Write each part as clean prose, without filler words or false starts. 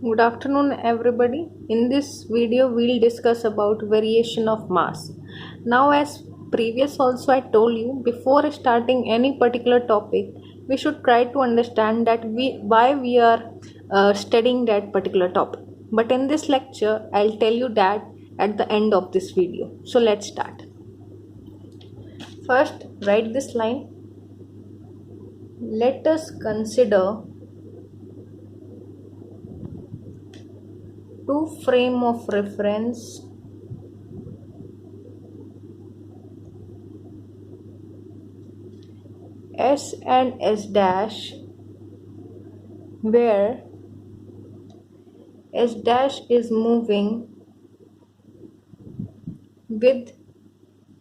Good afternoon everybody. In this video we'll discuss about variation of mass. Now as previous also I told you, before starting any particular topic we should try to understand that why we are studying that particular topic. But in this lecture I'll tell you that at the end of this video. So let's start. First write this line. Let us consider two frame of reference S and S dash, where S dash is moving with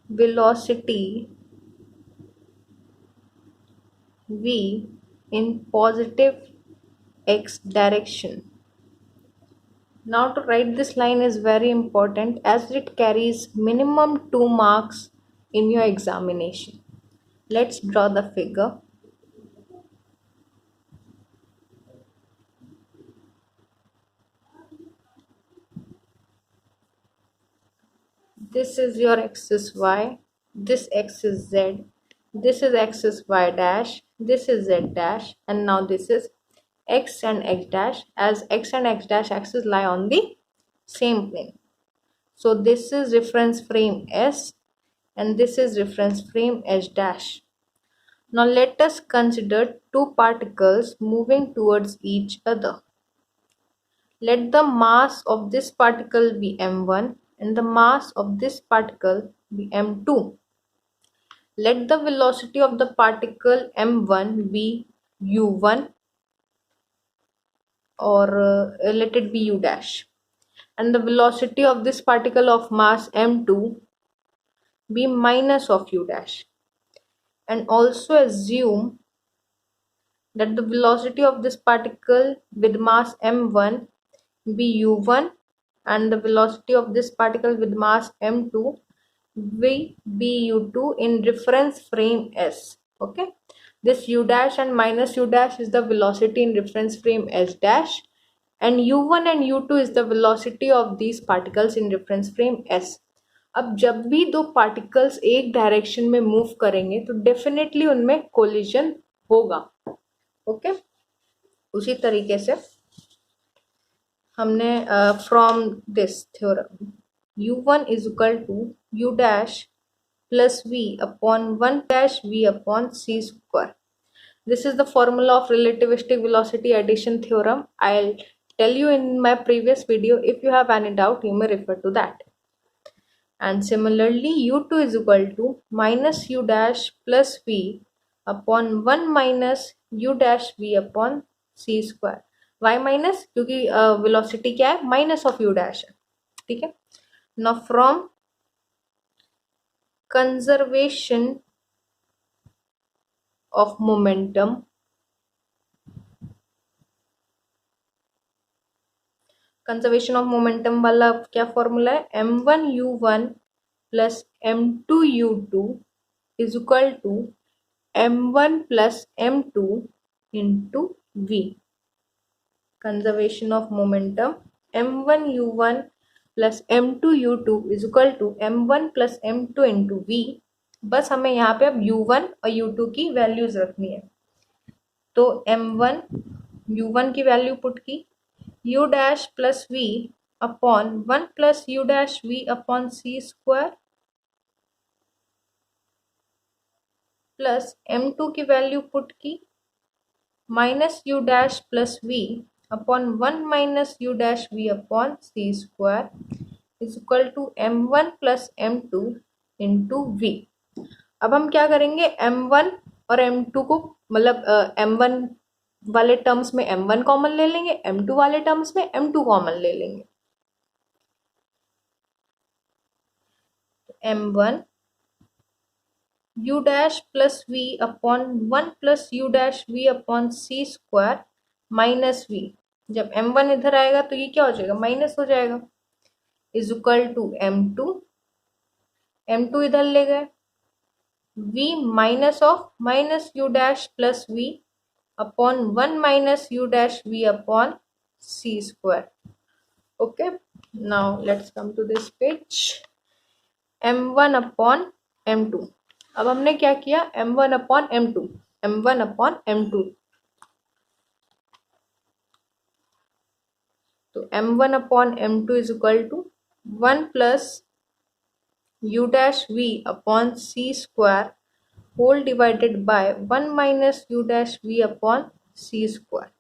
velocity v in positive x direction. Now to write this line is very important as it carries minimum 2 marks in your examination. Let's draw the figure. This is your axis y, this x is z, this is axis y dash, this is z dash, and now this is x and x dash, as x and x dash axis lie on the same plane. So this is reference frame S and this is reference frame S dash. Now let us consider two particles moving towards each other. Let the mass of this particle be m1 and the mass of this particle be m2. Let the velocity of the particle m1 be u1, or let it be u dash, and the velocity of this particle of mass m2 be minus of u dash. And also assume that the velocity of this particle with mass m1 be u1 and the velocity of this particle with mass m2 be u2 in reference frame S. Okay, this u dash and minus u dash is the velocity in reference frame S dash, and u1 and u2 is the velocity of these particles in reference frame S. अब जब भी दो particles एक direction में move करेंगे तो definitely उनमें collision होगा. ओके, उसी तरीके से हमने from this theorem u1 is equal to u dash plus v upon 1 dash v upon c square. This is the formula of relativistic velocity addition theorem. I'll tell you in my previous video. If you have any doubt, you may refer to that. And similarly, u2 is equal to minus u dash plus v upon 1 minus u dash v upon c square. Why minus? क्योंकि velocity क्या है? Minus of u dash है. ठीक है. Now from conservation of momentum, conservation of momentum वाला क्या formula है? m1u1 plus m2u2 is equal to m1 plus m2 into v. Conservation of momentum m1u1 plus m2u2 is equal to m1 plus m2 into v. बस हमें यहाँ पे अब u1 और u2 की वैल्यूज रखनी है. तो m1 u1 की वैल्यू पुट की, u dash plus v upon 1 plus u dash v upon c square plus m2 की वैल्यू पुट की, minus u dash plus v upon 1 minus u dash v upon c square is equal to m1 plus m2 into v. अब हम क्या करेंगे? m1 और m2 को मतलब m1 वाले टर्म्स में m1 कॉमन ले लेंगे, m2 वाले टर्म्स में m2 कॉमन ले लेंगे. m1 u dash plus v upon 1 plus u dash v upon c square minus v. जब m1 इधर आएगा तो ये क्या हो जाएगा? माइनस हो जाएगा. Is equal to m2, m2 इधर ले गए, v minus of minus u dash plus v upon 1 minus u dash v upon c square. Okay, now let's come to this page. m1 upon m2. अब हमने क्या किया, m1 upon m2, m1 upon m2. तो m1 upon m2 is equal to 1 plus u dash v upon c square whole divided by 1 minus u dash v upon c square.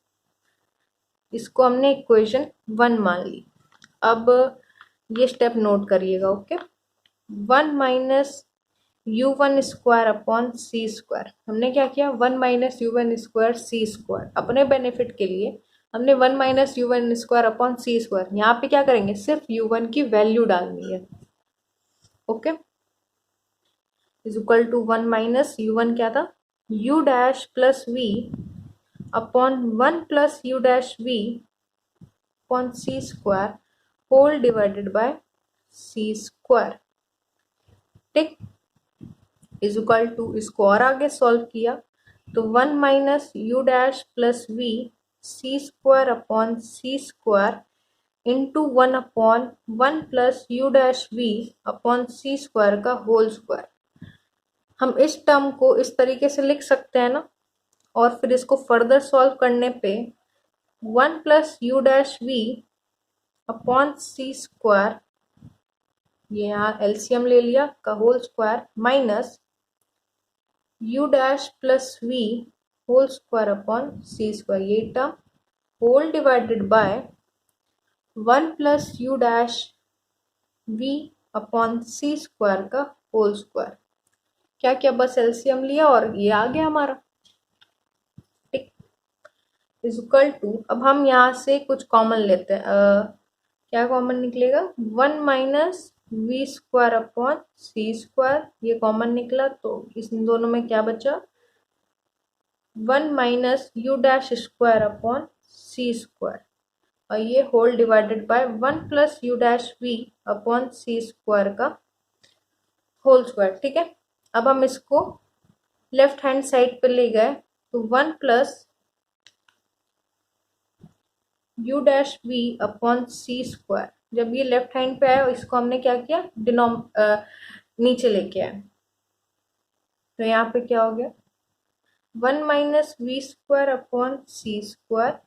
इसको हमने equation 1 मान ली. अब ये स्टेप नोट करिएगा. Okay, 1 minus u1 square upon सी square. हमने क्या किया, 1 minus u1 square C square. अपने बेनिफिट के लिए हमने 1 माइनस u1 स्क्वायर अपॉन सी स्क्वायर. यहाँ पे क्या करेंगे, सिर्फ u1 की वैल्यू डालनी है. Okay, is equal to 1 minus u1 क्या था, u dash plus v upon 1 plus u dash v upon C square whole divided by c square. ठीक, इज इक्वल टू, इसको और आगे सॉल्व किया तो 1 minus u dash plus v c square upon C square into 1 upon 1 plus you dash we upon C square का whole square. हम इस term को इस तरीके से लिख सकते हैं ना, और फिर इसको फर्दर सॉल्व करने पे 1 plus you dash we upon C square, ये यहाँ एलसीएम ले लिया, का whole square minus u dash plus v whole square upon सी स्क्वायर, ये term whole divided by 1 plus you dash v upon C square का whole square. क्या क्या, बस एलसीएम लिया और ये आ गया हमारा. ठीक, इज इक्वल टू, अब हम यहाँ से कुछ कॉमन लेते हैं. क्या कॉमन निकलेगा, 1 माइनस वी स्क्वायर अपॉन सी स्क्वायर, ये कॉमन निकला. तो इस दोनों में क्या बचा, 1 minus u dash square upon सी स्क्वायर, और ये whole divided by 1 plus you dash we upon C square का होल स्क्वायर. ठीक है, अब हम इसको लेफ्ट हैंड साइड पे ले गए तो 1 plus you dash we upon C square. जब ये लेफ्ट हैंड पे आया, इसको हमने क्या किया, नीचे लेके आए. तो यहाँ पे क्या हो गया, 1 माइनस वी स्क्वायर अपॉन सी स्क्वायर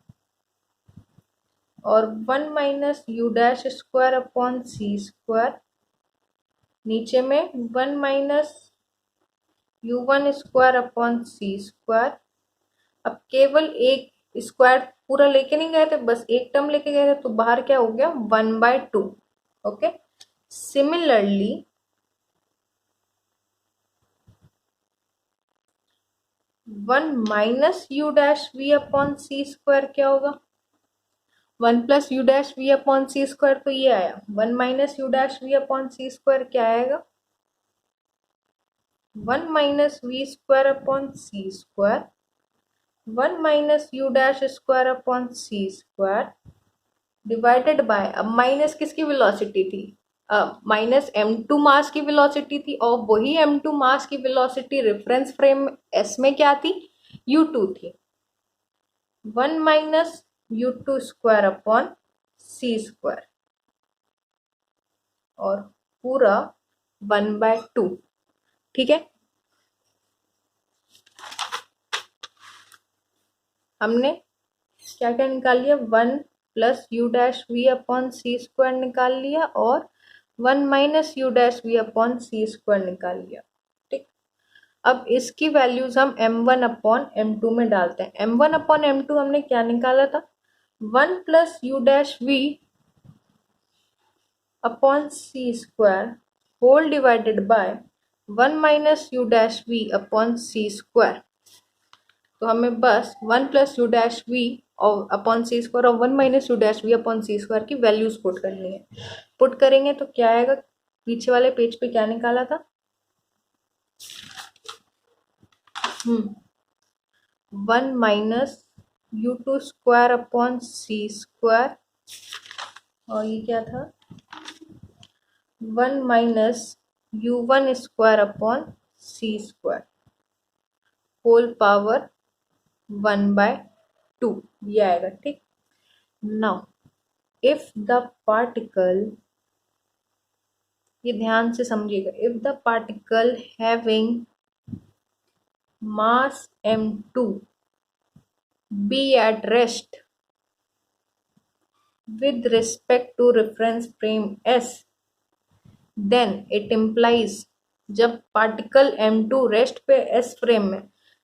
और 1 minus u dash square upon सी स्क्वायर. नीचे में 1 माइनस u1 स्क्वायर अपॉन सी स्क्वायर. अब केवल एक स्क्वायर पूरा लेके नहीं गए थे, बस एक टर्म लेके गए थे, तो बाहर क्या हो गया, 1/2. Okay, similarly 1 minus u dash we upon C square क्या होगा, 1 plus you dash we upon C square, तो ये आया. 1 minus u dash we upon C square क्या आएगा, 1 minus v square upon C square 1 minus u dash square upon C square divided by, अब minus किसकी velocity थी, minus m2 mass की velocity थी, और वही m2 मास की वेलोसिटी रेफरेंस फ्रेम s में क्या थी, u2 थी. 1 माइनस u2 स्क्वायर अपॉन सी स्क्वायर और पूरा 1/2. ठीक है, हमने क्या क्या निकाल लिया, 1 plus you dash we upon C square निकाल लिया और 1 minus u dash we upon C square निकाल लिया. ठीक, अब इसकी वैल्यूज हम m1 अपॉन m2 में डालते हैं. m1 अपॉन m2 हमने क्या निकाला था, 1 plus you dash we upon C square whole divided by 1 minus u dash we upon C square. तो हमें बस 1 प्लस यू डैश वी और अपॉन सी स्क्वायर और 1 minus u dash we upon C square की वैल्यूज पुट करनी है. Put करेंगे तो क्या आएगा, पीछे वाले पेज पे क्या निकाला था, 1 minus u two square upon सी स्क्वायर, और ये क्या था, 1 माइनस u1 स्क्वायर अपॉन सी स्क्वायर होल पावर 1/2, ये आएगा. ठीक, नाउ इफ द पार्टिकल, ये ध्यान से समझिएगा, if the particle having mass m2 be at rest with respect to reference frame s, then it implies, जब पार्टिकल m2 रेस्ट पे s frame में,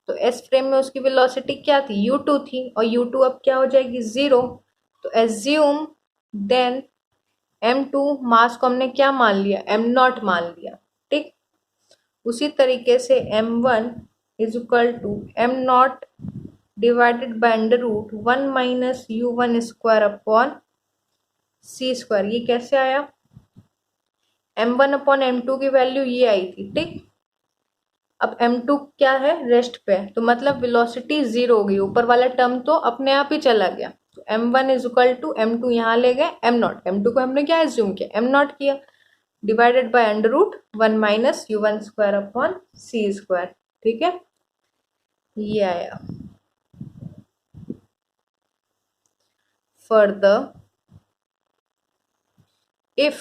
तो s फ्रेम में उसकी वेलोसिटी क्या थी, u2 थी, और u2 अब क्या हो जाएगी, 0। तो एज्यूम देन m2 मास को हमने क्या मान लिया, m0 मान लिया, ठीक। उसी तरीके से m1 is equal to m0 divided by under root 1 minus u1 square upon C square. ये कैसे आया, m1 अपॉन m2 की वैल्यू ये आई थी, ठीक। अब m2 क्या है, रेस्ट पे, तो मतलब वेलोसिटी 0 हो गई, ऊपर वाला टर्म तो अपने आप ही चला गया। तो m1 is equal to m2 यहाँ ले गए m0, m2 को हमने क्या एज्यूम किया, m0 किया, divided by under root 1 minus u1 square upon C square, ठीक है, ये आया। Further if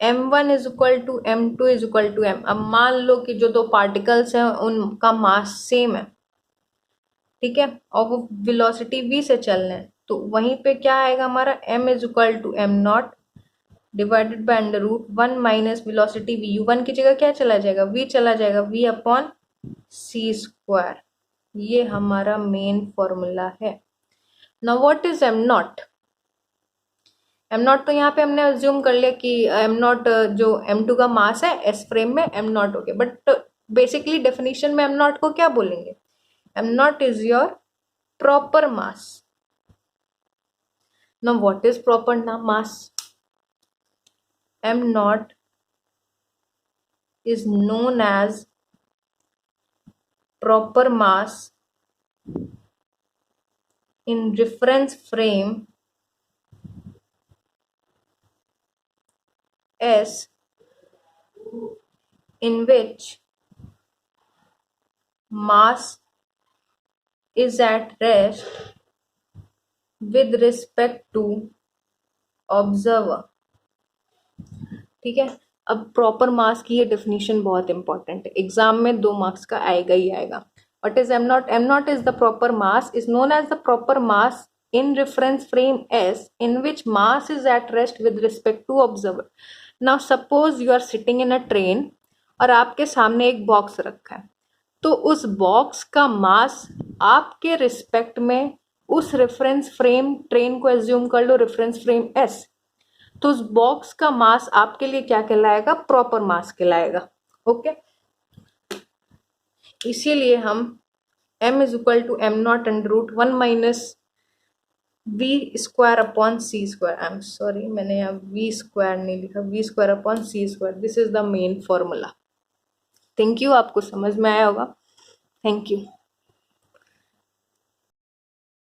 m1 is equal to m2 is equal to m, अब मान लो कि जो दो पार्टिकल्स हैं उनका मास सेम है, ठीक है, और वो वेलोसिटी v से चल रहे हैं, तो वहीं पे क्या आएगा हमारा, m is equal to m0 divided by under root 1 minus velocity v, u1 की जगह क्या चला जाएगा, v चला जाएगा, v अपॉन सी स्क्वायर। ये हमारा मेन फॉर्मूला है। Now what is m0, m0 तो यहाँ पे हमने अज्यूम कर लिया कि m0 जो m2 का मास है s फ्रेम में m0 हो गया, बट बेसिकली डेफिनेशन में m0 को क्या बोलेंगे, m0 is your proper mass. Now what is proper mass, m0 is known as proper mass in reference frame S in which mass is at rest with respect to observer, ठीक है। अब proper मास की ये definition बहुत important है, exam में 2 marks का आएगा ही आएगा। What is m0, m0 is the proper mass is known as the proper mass in reference frame S in which mass is at rest with respect to observer। Now suppose you are sitting in a train और आपके सामने एक box रखा है, तो उस box का मास आपके रिस्पेक्ट में उस रेफरेंस फ्रेम, ट्रेन को एज्यूम कर लो रेफरेंस फ्रेम S, तो उस बॉक्स का मास आपके लिए क्या कहलाएगा, प्रॉपर मास कहलाएगा, ओके। इसीलिए हम m is equal to m0 under root 1 minus v square upon C square, I am sorry मैंने यहाँ v स्क्वायर नहीं लिखा, v square upon C square, this is the main formula. Thank you, आपको समझ में आया होगा, थैंक यू।